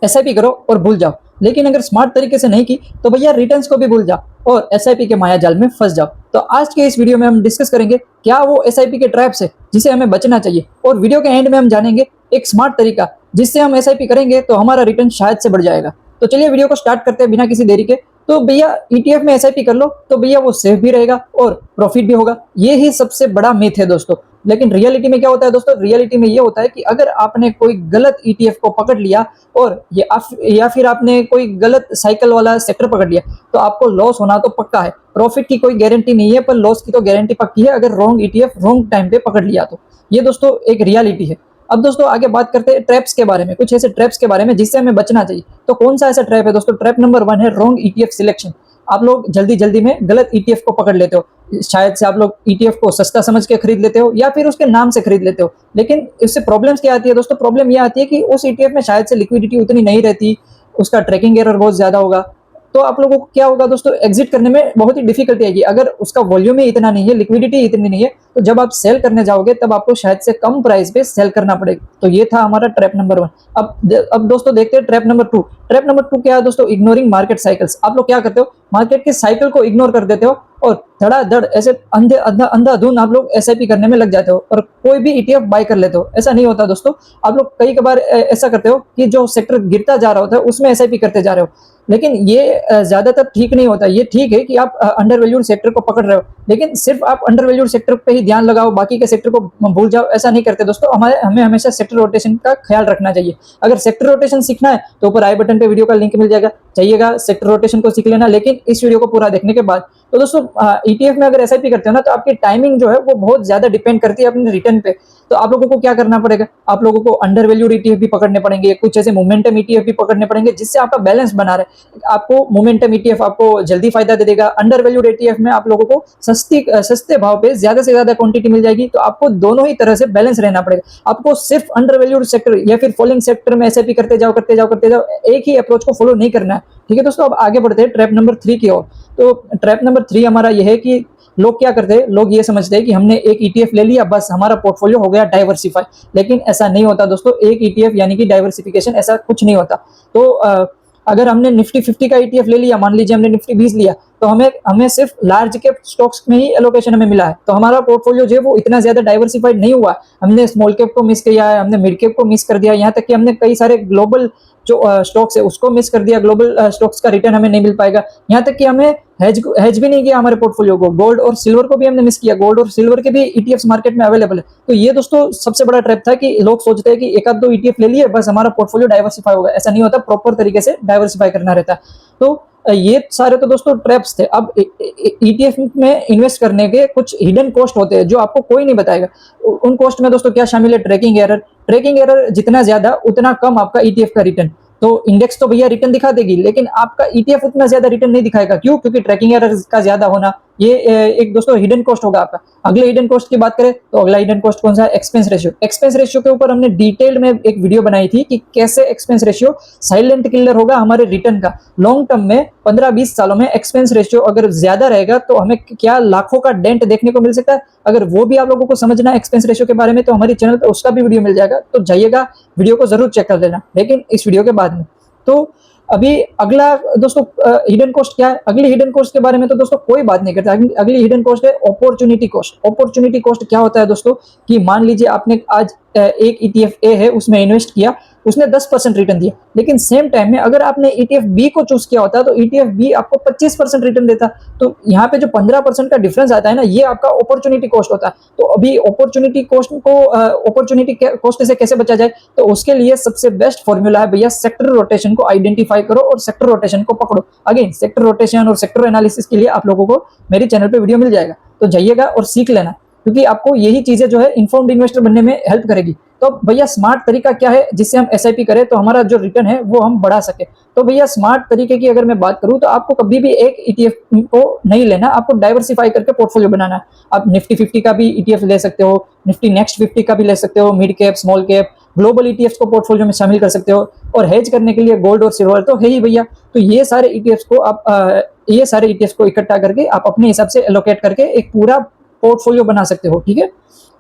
SIP करो और भूल जाओ। लेकिन अगर स्मार्ट तरीके से नहीं की तो भैया रिटर्न्स को भी भूल जाओ और एसआईपी के माया जाल में फंस जाओ। तो आज के इस वीडियो में हम डिस्कस करेंगे क्या वो एसआईपी के ट्रैप्स है जिसे हमें बचना चाहिए, और वीडियो के एंड में हम जानेंगे एक स्मार्ट तरीका जिससे हम एसआईपी करेंगे तो हमारा रिटर्न शायद से बढ़ जाएगा। तो चलिए वीडियो को स्टार्ट करते हैं बिना किसी देरी के। तो भैया ईटीएफ में एसआईपी कर लो तो भैया वो सेफ भी रहेगा और प्रॉफिट भी होगा, ये ही सबसे बड़ा मिथ है दोस्तों। लेकिन रियलिटी में क्या होता है दोस्तों, रियलिटी में ये होता है कि अगर आपने कोई गलत ईटीएफ को पकड़ लिया और या फिर आपने कोई गलत साइकिल वाला सेक्टर पकड़ लिया तो आपको लॉस होना तो पक्का है। प्रॉफिट की कोई गारंटी नहीं है पर लॉस की तो गारंटी पक्की है अगर रॉन्ग ईटीएफ रॉन्ग टाइम पे पकड़ लिया तो। ये दोस्तों एक रियलिटी है। अब दोस्तों आगे बात करते हैं ट्रैप्स के बारे में, कुछ ऐसे ट्रैप्स के बारे में जिससे हमें बचना चाहिए। तो कौन सा ऐसा ट्रैप है दोस्तों? ट्रैप नंबर 1 है रॉन्ग ईटीएफ सिलेक्शन। आप लोग जल्दी जल्दी में गलत ईटीएफ को पकड़ लेते हो। शायद से आप लोग ईटीएफ को सस्ता समझ के खरीद लेते हो या फिर उसके नाम से खरीद लेते हो। लेकिन इससे प्रॉब्लम्स क्या आती है दोस्तों? प्रॉब्लम ये आती है कि उस ईटीएफ में शायद से लिक्विडिटी उतनी नहीं रहती, उसका ट्रैकिंग एरर बहुत ज्यादा होगा। तो आप लोगों को क्या होगा दोस्तों, एग्जिट करने में बहुत ही डिफिकल्टी आएगी। अगर उसका वॉल्यूम ही इतना नहीं है, लिक्विडिटी इतनी नहीं है, तो जब आप सेल करने जाओगे तब आपको शायद से कम प्राइस पे सेल करना पड़ेगा। तो ये था हमारा ट्रैप नंबर 1। अब दोस्तों देखते हैं ट्रैप नंबर 2। ट्रैप नंबर 2 क्या है दोस्तों? Ignoring market cycles. आप लोग क्या करते हो, मार्केट के साइकिल को इग्नोर कर देते हो और धड़ाधड़ ऐसे अंधाधुंध आप लोग एसआईपी करने में लग जाते हो और कोई भी ईटीएफ बाय कर लेते हो। ऐसा नहीं होता दोस्तों। आप लोग कई बार ऐसा करते हो कि जो सेक्टर गिरता जा रहा होता है उसमें एसआईपी करते जा रहे हो, लेकिन ये ज्यादातर ठीक नहीं होता। ये ठीक है कि आप अंडर वैल्यूड सेक्टर को पकड़ रहे हो, लेकिन सिर्फ आप अंडर वैल्यूड सेक्टर पे ही ध्यान लगाओ, बाकी के सेक्टर को भूल जाओ, ऐसा नहीं करते दोस्तों। हमें हमेशा सेक्टर रोटेशन का ख्याल रखना चाहिए। अगर सेक्टर रोटेशन सीखना है तो ऊपर आई बटन पे वीडियो का लिंक मिल जाएगा, चाहिएगा सेक्टर रोटेशन को सीख लेना, लेकिन इस वीडियो को पूरा देखने के बाद। तो दोस्तों ईटीएफ में अगर एसआईपी करते हो ना तो आपकी टाइमिंग जो है वो बहुत ज्यादा डिपेंड करती है अपने रिटर्न पे। तो आप लोगों को क्या करना पड़ेगा, आप लोगों को अंडर वैल्यूड ईटीएफ भी पकड़ने पड़ेंगे, कुछ ऐसे मोमेंटम ईटीएफ भी पकड़ने पड़ेंगे जिससे आपका बैलेंस बना रहे। आपको मोमेंटम ईटीएफ आपको जल्दी फायदा दे देगा, अंडर वैल्यूड ईटीएफ में आप लोगों को सस्ते भाव पे ज्यादा से ज्यादा क्वांटिटी मिल जाएगी। तो आपको दोनों ही तरह से बैलेंस रहना पड़ेगा। आपको सिर्फ अंडर वैल्यूड सेक्टर या फिर फॉलिंग सेक्टर में एसआईपी करते जाओ, एक ही अप्रोच को फॉलो नहीं करना है। ठीक है दोस्तों, अब आगे बढ़ते हैं ट्रैप नंबर 3 की ओर। तो ट्रैप नंबर 3 हमारा यह है कि लोग क्या करते हैं, लोग ये समझते हैं कि हमने एक ईटीएफ ले लिया बस हमारा पोर्टफोलियो हो गया डाइवर्सिफाई। लेकिन ऐसा नहीं होता दोस्तों। एक ईटीएफ यानी कि डाइवर्सिफिकेशन, ऐसा कुछ नहीं होता। तो अगर हमने निफ्टी 50 का ईटीएफ ले लिया, मान लीजिए हमने निफ्टी 20 लिया, तो हमें सिर्फ लार्ज कैप स्टॉक्स में ही एलोकेशन हमें मिला है, तो हमारा पोर्टफोलियो जो है वो इतना ज्यादा डाइवर्सिफाइड नहीं हुआ। हमने स्मॉल कैप को मिस किया है, हमने मिड कैप को मिस कर दिया, यहाँ तक कि हमने कई सारे ग्लोबल जो स्टॉक्स है उसको मिस कर दिया। ग्लोबल स्टॉक्स का रिटर्न हमें नहीं मिल पाएगा। यहाँ तक कि हमें हेज भी नहीं किया हमारे पोर्टफोलियो को। गोल्ड और सिल्वर को भी हमने मिस किया। गोल्ड और सिल्वर के भी ईटीएफ्स मार्केट में अवेलेबल है। तो ये दोस्तों सबसे बड़ा ट्रैप था कि लोग सोचते हैं कि एक आध दो ईटीएफ ले लिए बस हमारा पोर्टफोलियो डाइवर्सिफाई होगा। ऐसा नहीं होता, प्रॉपर तरीके से डाइवर्सिफाई करना रहता है। तो ये सारे तो दोस्तों ट्रैप्स थे। अब ईटीएफ में इन्वेस्ट करने के कुछ हिडन कॉस्ट होते हैं जो आपको कोई नहीं बताएगा। उन कॉस्ट में दोस्तों क्या शामिल है? ट्रैकिंग एरर जितना ज्यादा उतना कम आपका ईटीएफ का रिटर्न। तो इंडेक्स तो भैया रिटर्न दिखा देगी, लेकिन आपका ईटीएफ उतना ज्यादा रिटर्न नहीं दिखाएगा। क्यों? क्योंकि ट्रैकिंग एरर का ज्यादा होना, ये एक दोस्तों हिडन कॉस्ट होगा आपका। अगले हिडन कॉस्ट की बात करें तो अगला हिडन कॉस्ट कौन सा है? Expense ratio. एक्सपेंस रेशियो के ऊपर हमने डिटेल में एक वीडियो बनाई थी कि कैसे एक्सपेंस रेशियो साइलेंट किलर होगा हमारे रिटर्न का। लॉन्ग टर्म में 15-20 सालों में एक्सपेंस रेशियो अगर ज्यादा रहेगा तो हमें क्या लाखों का डेंट देखने को मिल सकता है। अगर वो भी आप लोगों को समझना है एक्सपेंस रेशियो के बारे में तो हमारे चैनल पर उसका भी वीडियो मिल जाएगा, तो जाइएगा वीडियो को जरूर चेक कर लेना, लेकिन इस वीडियो के बाद में। तो अभी अगला दोस्तों हिडन कॉस्ट क्या है? अगली हिडन कॉस्ट के बारे में तो दोस्तों कोई बात नहीं करता। अगली हिडन कॉस्ट है अपॉर्चुनिटी कॉस्ट। अपॉर्चुनिटी कॉस्ट क्या होता है दोस्तों कि मान लीजिए आपने आज एक ईटीएफ ए है उसमें इन्वेस्ट किया, उसने 10% रिटर्न दिया, लेकिन सेम टाइम में अगर आपने ईटीएफ बी को चूज किया होता तो ईटीएफ बी आपको 25% रिटर्न देता। तो यहाँ पे जो 15% का डिफरेंस आता है ना, ये आपका अपॉर्चुनिटी कॉस्ट होता है। तो अभी अपॉर्चुनिटी कॉस्ट से कैसे बचा जाए? तो उसके लिए सबसे बेस्ट फॉर्मूला है भैया, सेक्टर रोटेशन को आइडेंटिफाई करो और सेक्टर रोटेशन को पकड़ो। अगेन सेक्टर रोटेशन और सेक्टर एनालिसिस के लिए आप लोगों को मेरे चैनल पे वीडियो मिल जाएगा, तो जाइएगा और सीख लेना, क्योंकि आपको यही चीजें जो है इन्फॉर्म्ड इन्वेस्टर बनने में हेल्प करेगी। तो भैया स्मार्ट तरीका क्या है जिससे हम एसआईपी करें तो हमारा जो रिटर्न है वो हम बढ़ा सके? तो भैया स्मार्ट तरीके की अगर मैं बात करूं तो आपको कभी भी एक ईटीएफ को नहीं लेना, आपको डाइवर्सिफाई करके पोर्टफोलियो बनाना है। आप निफ्टी 50 का भी ईटीएफ ले सकते हो, निफ्टी नेक्स्ट 50 का भी ले सकते हो, mid cap, small cap, global ETF को पोर्टफोलियो में शामिल कर सकते हो, और हेज करने के लिए गोल्ड और सिल्वर तो है ही भैया। तो ये सारे ईटीएफ को इकट्ठा करके आप अपने हिसाब से एलोकेट करके एक पूरा पोर्टफोलियो बना सकते हो। ठीक है,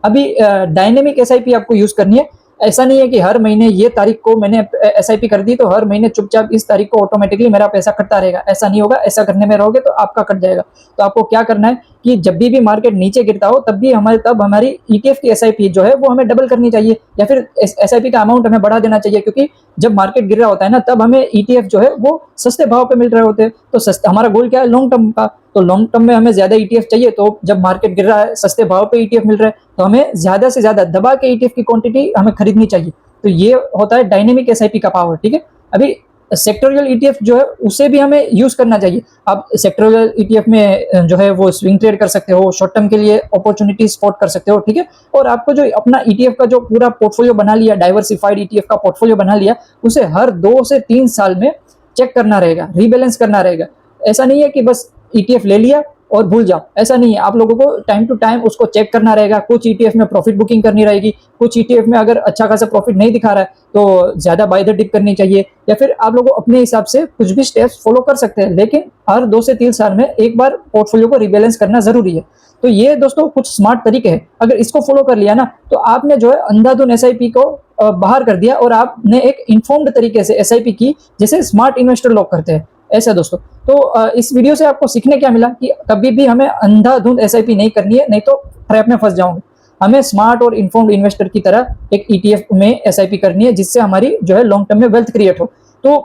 अभी डायनेमिक एसआईपी आपको यूज करनी है। ऐसा नहीं है कि हर महीने ये तारीख को मैंने एसआईपी कर दी तो हर महीने चुपचाप इस तारीख को ऑटोमेटिकली मेरा पैसा कटता रहेगा, ऐसा नहीं होगा। ऐसा करने में रहोगे तो आपका कट जाएगा। तो आपको क्या करना है कि जब भी मार्केट नीचे गिरता हो तब हमारी ईटीएफ की एसआईपी जो है वो हमें डबल करनी चाहिए, या फिर एसआईपी का अमाउंट हमें बढ़ा देना चाहिए, क्योंकि जब मार्केट गिर रहा होता है ना तब हमें ईटीएफ जो है वो सस्ते भाव पे मिल रहे होते हैं। तो सस्ता हमारा गोल क्या है, लॉन्ग टर्म का। तो लॉन्ग टर्म में हमें ज्यादा ईटीएफ चाहिए, तो जब मार्केट गिर रहा है सस्ते भाव पे ईटीएफ मिल रहा है तो हमें ज्यादा से ज्यादा दबा के ईटीएफ की क्वांटिटी हमें खरीदनी चाहिए। तो ये होता है डायनेमिक एसआईपी का पावर, ठीक है। अभी सेक्टोरियल ईटीएफ जो है उसे भी हमें यूज करना चाहिए। आप सेक्टोरियल ईटीएफ में जो है वो स्विंग ट्रेड कर सकते हो, शॉर्ट टर्म के लिए अपॉर्चुनिटी स्पॉट कर सकते हो, ठीक है। और आपको जो अपना ईटीएफ का जो पूरा पोर्टफोलियो बना लिया, डाइवर्सिफाइड ईटीएफ का पोर्टफोलियो बना लिया, उसे हर 2 से 3 साल में चेक करना रहेगा, रीबैलेंस करना रहेगा। ऐसा नहीं है कि बस ईटीएफ ले लिया और भूल जाओ, ऐसा नहीं है। आप लोगों को टाइम टू टाइम उसको चेक करना रहेगा। कुछ ईटीएफ में प्रॉफिट बुकिंग करनी रहेगी, कुछ ईटीएफ में अगर अच्छा खासा प्रॉफिट नहीं दिखा रहा है तो ज्यादा बाय द डिप करनी चाहिए, या फिर आप लोग अपने हिसाब से कुछ भी स्टेप्स फॉलो कर सकते हैं। लेकिन हर 2 से 3 साल में एक बार पोर्टफोलियो को रिबैलेंस करना जरूरी है। तो ये दोस्तों कुछ स्मार्ट तरीके हैं, अगर इसको फॉलो कर लिया ना तो आपने जो है अंधाधुन एसआईपी को बाहर कर दिया और आपने एक इन्फॉर्म्ड तरीके से एसआईपी की, जैसे स्मार्ट इन्वेस्टर लोग करते हैं, ऐसा दोस्तों। तो इस वीडियो से आपको सीखने क्या मिला कि कभी भी हमें अंधाधुंध एसआईपी नहीं करनी है, नहीं तो ट्रैप में फंस जाओगे। हमें स्मार्ट और इन्फॉर्म्ड इन्वेस्टर की तरह एक ईटीएफ में एसआईपी करनी है, जिससे हमारी जो है लॉन्ग टर्म में वेल्थ क्रिएट हो। तो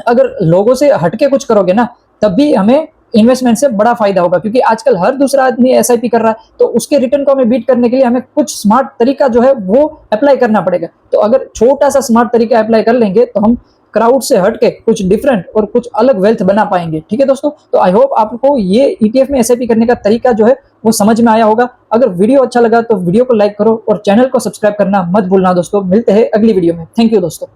अगर लोगों से हटके कुछ करोगे ना तब भी हमें इन्वेस्टमेंट से बड़ा फायदा होगा, क्योंकि आजकल हर दूसरा आदमी एसआईपी कर रहा है, तो उसके रिटर्न को हमें बीट करने के लिए हमें कुछ स्मार्ट तरीका जो है वो अप्लाई करना पड़ेगा। तो अगर छोटा सा स्मार्ट तरीका अप्लाई कर लेंगे तो हम क्राउड से हटके कुछ डिफरेंट और कुछ अलग वेल्थ बना पाएंगे, ठीक है दोस्तों। तो आई होप आपको ये ईटीएफ में एसआईपी करने का तरीका जो है वो समझ में आया होगा। अगर वीडियो अच्छा लगा तो वीडियो को लाइक करो और चैनल को सब्सक्राइब करना मत भूलना दोस्तों। मिलते हैं अगली वीडियो में। थैंक यू दोस्तों।